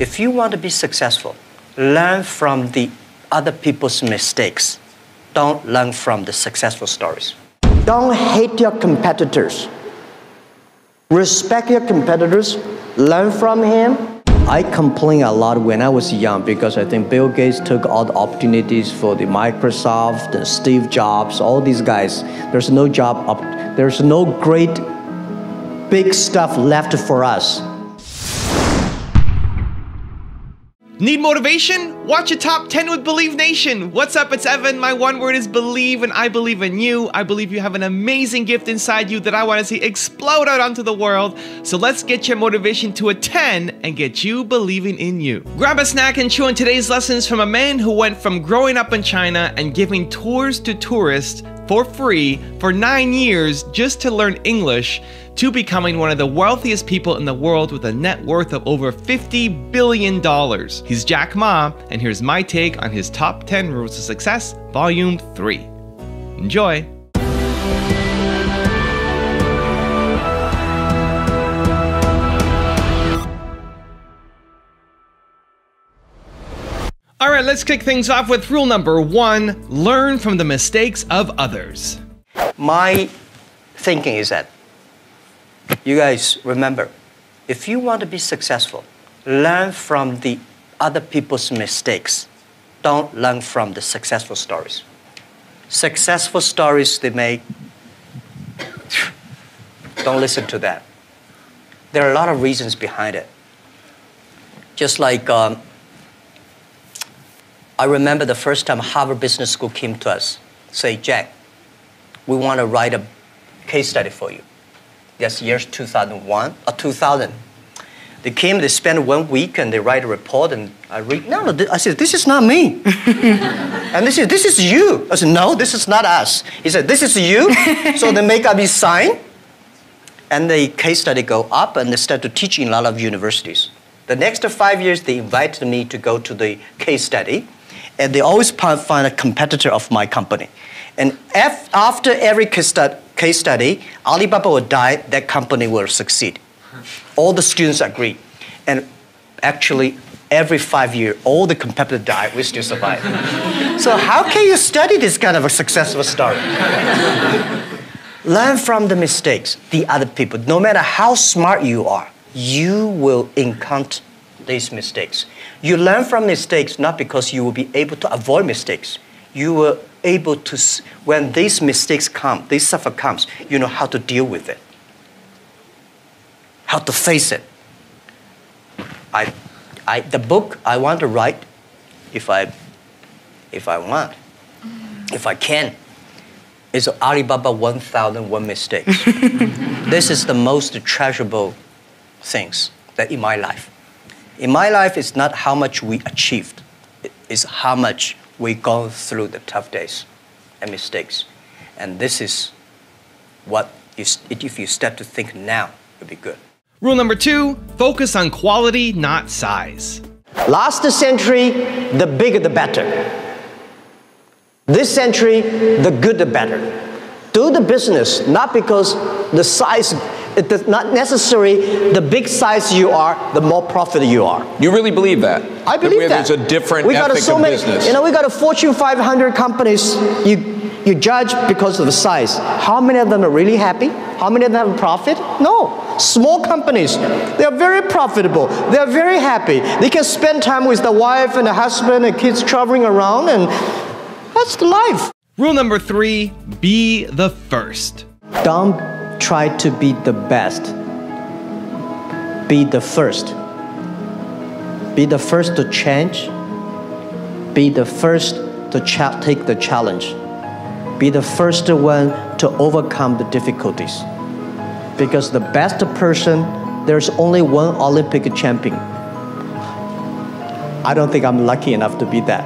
If you want to be successful, learn from the other people's mistakes. Don't learn from the successful stories. Don't hate your competitors. Respect your competitors. Learn from him. I complained a lot when I was young because I think Bill Gates took all the opportunities for the Microsoft and Steve Jobs, all these guys. There's no job, there's no great big stuff left for us. Need motivation? Watch a Top 10 with Believe Nation. What's up? It's Evan. My one word is believe, and I believe in you. I believe you have an amazing gift inside you that I want to see explode out onto the world. So let's get your motivation to a 10 and get you believing in you. Grab a snack and chew on today's lessons from a man who went from growing up in China and giving tours to tourists for free for 9 years just to learn English, to becoming one of the wealthiest people in the world with a net worth of over $50 billion. He's Jack Ma, and here's my take on his top 10 rules to success, volume 3. Enjoy. All right, let's kick things off with rule number 1, learn from the mistakes of others. My thinking is that, you guys remember, if you want to be successful, learn from the other people's mistakes. Don't learn from the successful stories. Successful stories they make, don't listen to that. There are a lot of reasons behind it. Just like, I remember the first time Harvard Business School came to us, say, Jack, we want to write a case study for you. That's years 2001 or 2000. They came, they spent 1 week, and they write a report, and I read, no, I said, this is not me. And they said, this is you. I said, no, this is not us. He said, this is you. So they make up his sign, and the case study go up, and they start to teach in a lot of universities. The next 5 years, they invited me to go to the case study, and they always find a competitor of my company. And after every case study, Alibaba will die, that company will succeed. All the students agree. And actually, every 5 years, all the competitors die, we still survive. So how can you study this kind of a successful story? Learn from the mistakes, the other people. No matter how smart you are, you will encounter these mistakes. You learn from mistakes not because you will be able to avoid mistakes. You will able to, when these mistakes come, this suffer comes, you know how to deal with it, how to face it. The book I want to write, if I can, is Alibaba 1001 Mistakes. This is the most treasurable things that in my life. In my life, it's not how much we achieved, it's how much we go through the tough days and mistakes. And this is what, if you start to think now, it'll be good. Rule number 2, focus on quality, not size. Last century, the bigger the better. This century, the good the better. Do the business, not because the size, it is not necessary, the big size you are, the more profit you are. You really believe that? I believe that. There's a different ethic of business. You know, we got a Fortune 500 companies, you judge because of the size. How many of them are really happy? How many of them have a profit? No. Small companies, they are very profitable. They are very happy. They can spend time with the wife and the husband and kids traveling around, and that's the life. Rule number 3, be the first. Don't try to be the best. Be the first. Be the first to change. Be the first to take the challenge. Be the first one to overcome the difficulties. Because the best person, there's only one Olympic champion. I don't think I'm lucky enough to be that.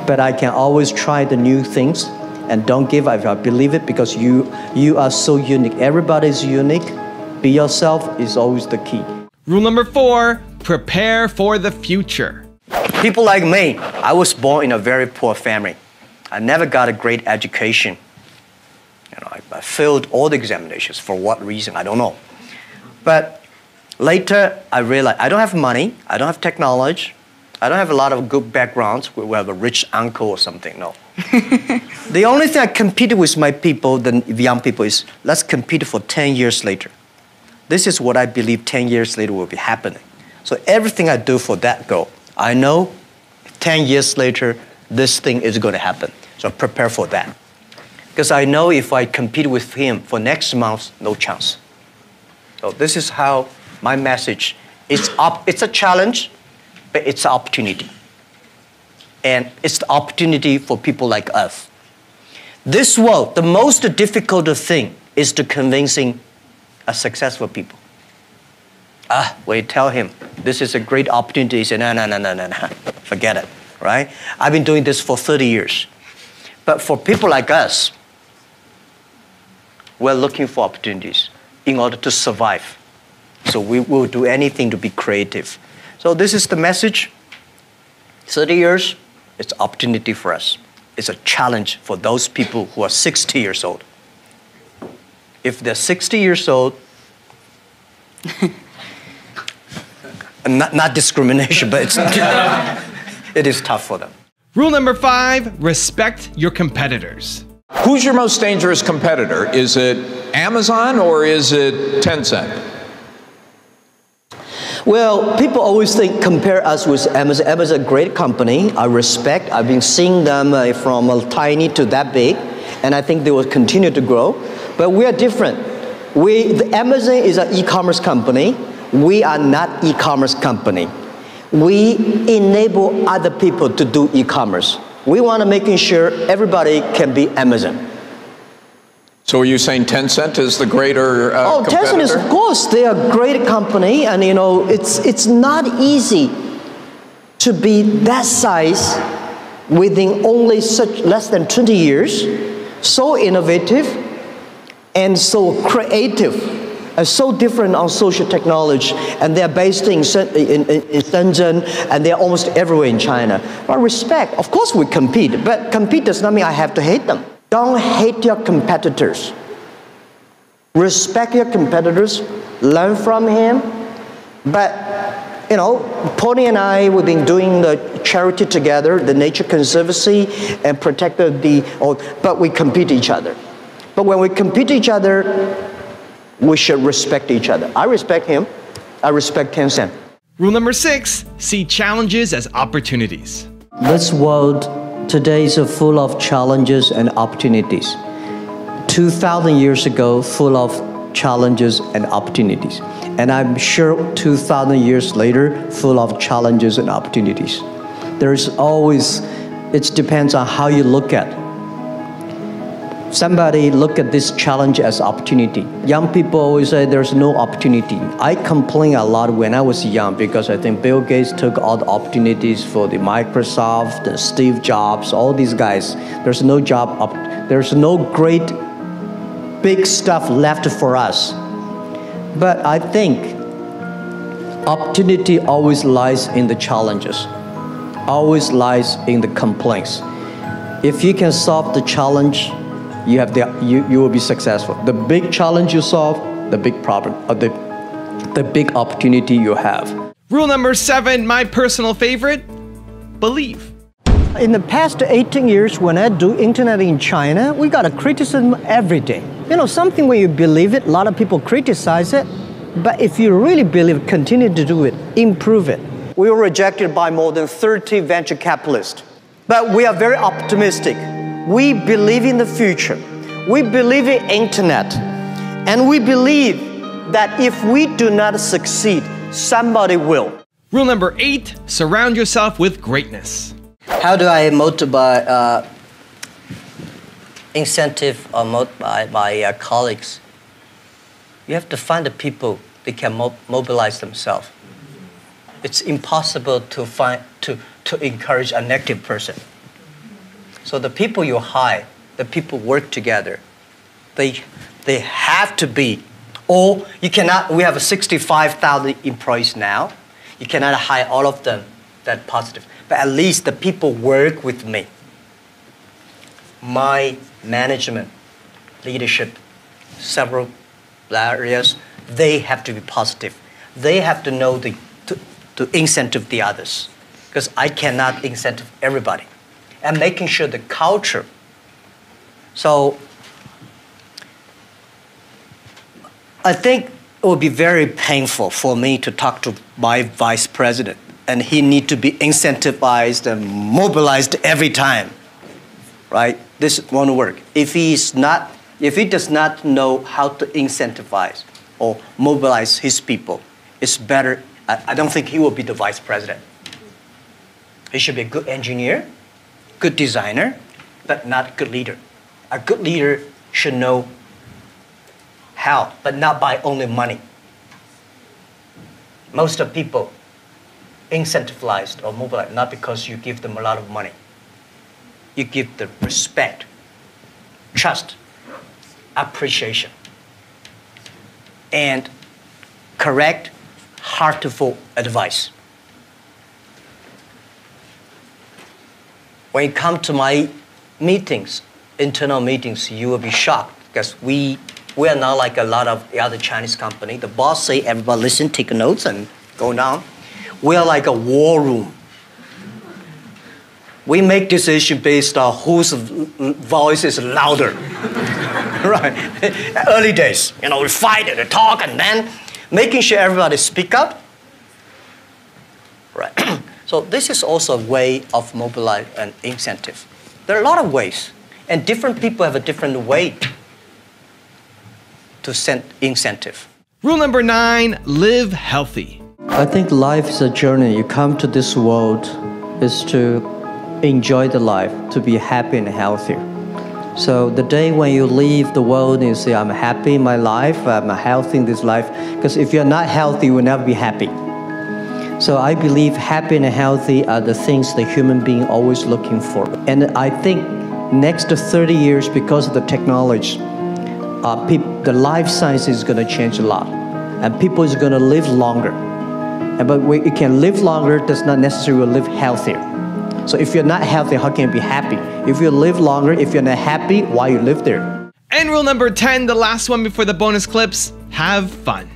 But I can always try the new things and don't give up. I believe it because you are so unique. Everybody is unique. Be yourself is always the key. Rule number 4, prepare for the future. People like me, I was born in a very poor family. I never got a great education. You know, I failed all the examinations. For what reason, I don't know. But Later, I realized I don't have money, I don't have technology, I don't have a lot of good backgrounds. We have a rich uncle or something, no. The only thing I competed with my people, the young people, is let's compete for 10 years later. This is what I believe 10 years later will be happening. So everything I do for that goal, I know 10 years later, this thing is going to happen. So prepare for that. Because I know if I compete with him for next month, no chance. So this is how my message is. It's a challenge, but it's an opportunity. And it's the opportunity for people like us. This world, the most difficult thing is to convincing a successful people. When you tell him, this is a great opportunity, he says, no, forget it, right? I've been doing this for 30 years. But for people like us, we're looking for opportunities in order to survive. So we will do anything to be creative. So this is the message. 30 years, it's an opportunity for us. It's a challenge for those people who are 60 years old. If they're 60 years old, not discrimination, but it is tough for them. Rule number 5, respect your competitors. Who's your most dangerous competitor? Is it Amazon or is it Tencent? Well, people always compare us with Amazon. Amazon is a great company. I respect. I've been seeing them from tiny to that big, and I think they will continue to grow. But we are different. Amazon is an e-commerce company. We are not e-commerce company. We enable other people to do e-commerce. We want to making sure everybody can be Amazon. So are you saying Tencent is the greater competitor? Tencent is, of course, they are a great company, and it's not easy to be that size within only less than 20 years, so innovative and so creative. So different on social technology, and they're based in Shenzhen, and they're almost everywhere in China. But respect, of course we compete, but compete does not mean I have to hate them. Don't hate your competitors. Respect your competitors, learn from him. But, Pony and I, we've been doing the charity together, the Nature Conservancy, and protect but we compete each other. But when we compete each other, we should respect each other. I respect him. I respect Tencent. Rule number 6, see challenges as opportunities. This world today is full of challenges and opportunities. 2,000 years ago, full of challenges and opportunities. And I'm sure 2,000 years later, full of challenges and opportunities. There's always, it depends on how you look at it. Somebody look at this challenge as opportunity. Young people always say there's no opportunity. I complain a lot when I was young because I think Bill Gates took all the opportunities for the Microsoft, and Steve Jobs, all these guys. There's no job, there's no great big stuff left for us. But I think opportunity always lies in the challenges, always lies in the complaints. If you can solve the challenge, you will be successful. The big challenge you solve, the big problem, the big opportunity you have. Rule number 7, my personal favorite, believe. In the past 18 years, when I do internet in China, we got a criticism every day. Something when you believe it, a lot of people criticize it. But if you really believe, continue to do it, improve it. We were rejected by more than 30 venture capitalists. But we are very optimistic. We believe in the future. We believe in internet. And we believe that if we do not succeed, somebody will. Rule number 8, surround yourself with greatness. How do I motivate, incentive or motivate my colleagues? You have to find the people that can mobilize themselves. It's impossible to encourage a negative person. So the people you hire, the people work together, they have to be, or you cannot, we have 65,000 employees now. You cannot hire all of them that positive, but at least the people work with me. My management, leadership, several areas, they have to be positive. they have to know to incentive the others, because I cannot incentive everybody. And making sure the culture. So I think it would be very painful for me to talk to my vice president, and he need to be incentivized and mobilized every time, right? This won't work. If he does not know how to incentivize or mobilize his people, it's better. I don't think he will be the vice president. He should be a good engineer, good designer, but not a good leader. A good leader should know how, but not by only money. Most of people incentivized or mobilized not because you give them a lot of money. You give them respect, trust, appreciation, and correct, heartful advice. When you come to my meetings, internal meetings, you will be shocked because we are not like a lot of the other Chinese company. The boss say, everybody listen, take notes, and go down. We are like a war room. We make decisions based on whose voice is louder. Right? Early days, we fight and talk, and then making sure everybody speak up. Right. So this is also a way of mobilize and incentive. There are a lot of ways, and different people have a different way to send incentive. Rule number 9, live healthy. I think life is a journey. You come to this world is to enjoy the life, to be happy and healthy. So the day when you leave the world and you say, I'm happy in my life, I'm healthy in this life, because if you're not healthy, you will never be happy. So I believe happy and healthy are the things the human being always looking for. And I think next to 30 years, because of the technology, the life science is going to change a lot. And people is going to live longer. But when you can live longer, does not necessarily live healthier. So if you're not healthy, how can you be happy? If you live longer, if you're not happy, why you live there? And rule number 10, the last one before the bonus clips, have fun.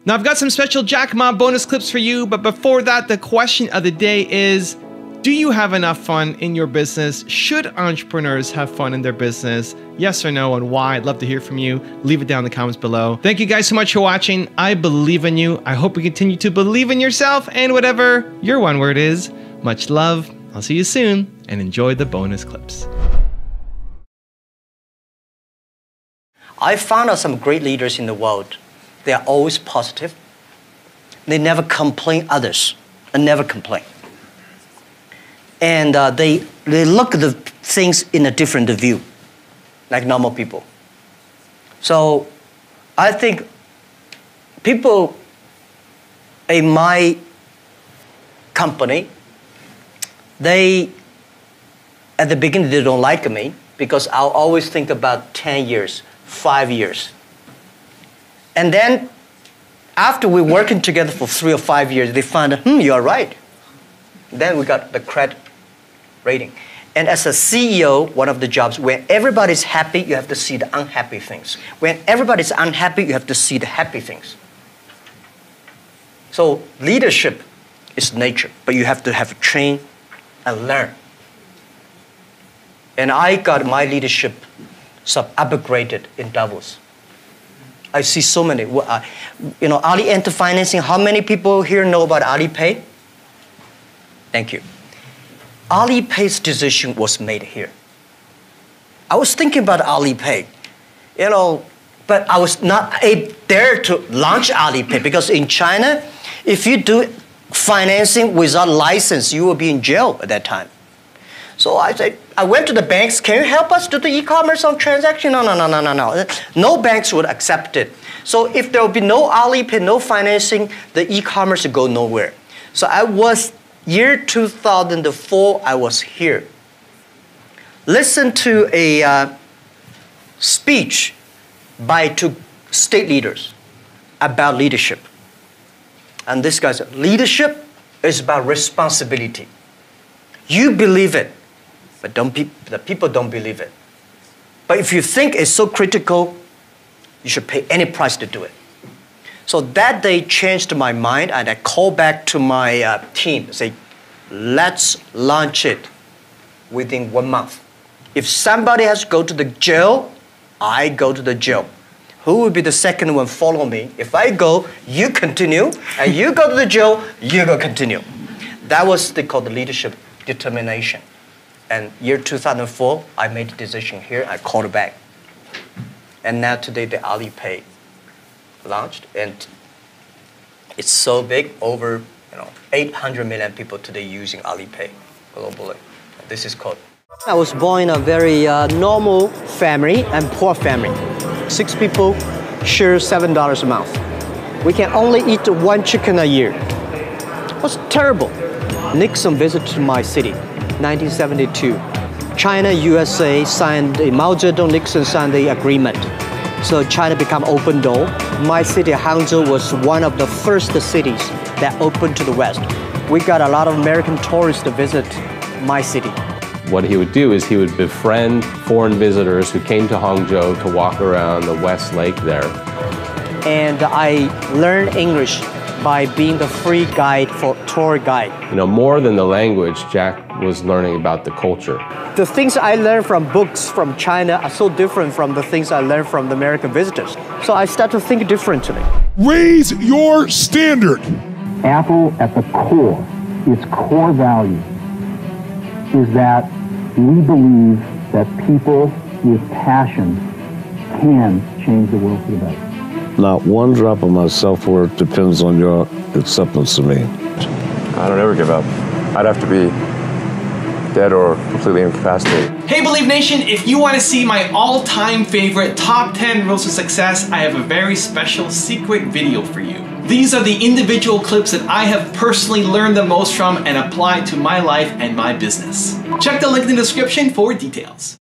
Now I've got some special Jack Ma bonus clips for you, but before that, the question of the day is, do you have enough fun in your business? Should entrepreneurs have fun in their business? Yes or no, and why? I'd love to hear from you. Leave it down in the comments below. Thank you guys so much for watching. I believe in you. I hope you continue to believe in yourself and whatever your one word is. Much love. I'll see you soon, and enjoy the bonus clips. I found out some great leaders in the world. They are always positive. They never complain others, and never complain. And they look at the things in a different view, like normal people. So I think people in my company, at the beginning, they don't like me because I'll always think about 10 years, 5 years. And then after we're working together for 3 or 5 years, they find, you're right. Then we got the credit rating. And as a CEO, one of the jobs, when everybody's happy, you have to see the unhappy things. When everybody's unhappy, you have to see the happy things. So leadership is nature, but you have to have train and learn. And I got my leadership upgraded in Davos. I see so many. Ali Enter Financing, how many people here know about Alipay? Thank you. Alipay's decision was made here. I was thinking about Alipay, but I was not there to launch Alipay because in China, if you do financing without license, you will be in jail at that time. So I went to the banks, can you help us do the e-commerce on transaction? No. No banks would accept it. So if there will be no Alipay, no financing, the e-commerce would go nowhere. So year 2004, I was here. Listen to a speech by 2 state leaders about leadership. And this guy said, leadership is about responsibility. You believe it, but the people don't believe it. But if you think it's so critical, you should pay any price to do it. So that day changed my mind, and I called back to my team and say, let's launch it within 1 month. If somebody has to go to the jail, I go to the jail. Who will be the second one follow me? If I go, you continue, and you go to the jail, you go continue. That was called the leadership determination. And year 2004, I made the decision here, I called it back. And now today the Alipay launched, and it's so big, over 800 million people today using Alipay globally. This is called. I was born in a very normal family and poor family. 6 people share $7 a month. We can only eat 1 chicken a year. It was terrible. Nixon visited my city, 1972. China, USA signed, Mao Zedong, Nixon signed the agreement. So China became open door. My city, Hangzhou, was one of the first cities that opened to the West. We got a lot of American tourists to visit my city. What he would do is he would befriend foreign visitors who came to Hangzhou to walk around the West Lake there. And I learned English by being the free guide for tour guide. More than the language, Jack was learning about the culture. The things I learned from books from China are so different from the things I learned from the American visitors. So I started to think differently. Raise your standard. Apple at the core, its core value, is that we believe that people with passion can change the world for the better. Not one drop of my self-worth depends on your acceptance of me. I don't ever give up. I'd have to be dead or completely incapacitated. Hey Believe Nation, if you want to see my all-time favorite top 10 rules of success, I have a very special secret video for you. These are the individual clips that I have personally learned the most from and applied to my life and my business. Check the link in the description for details.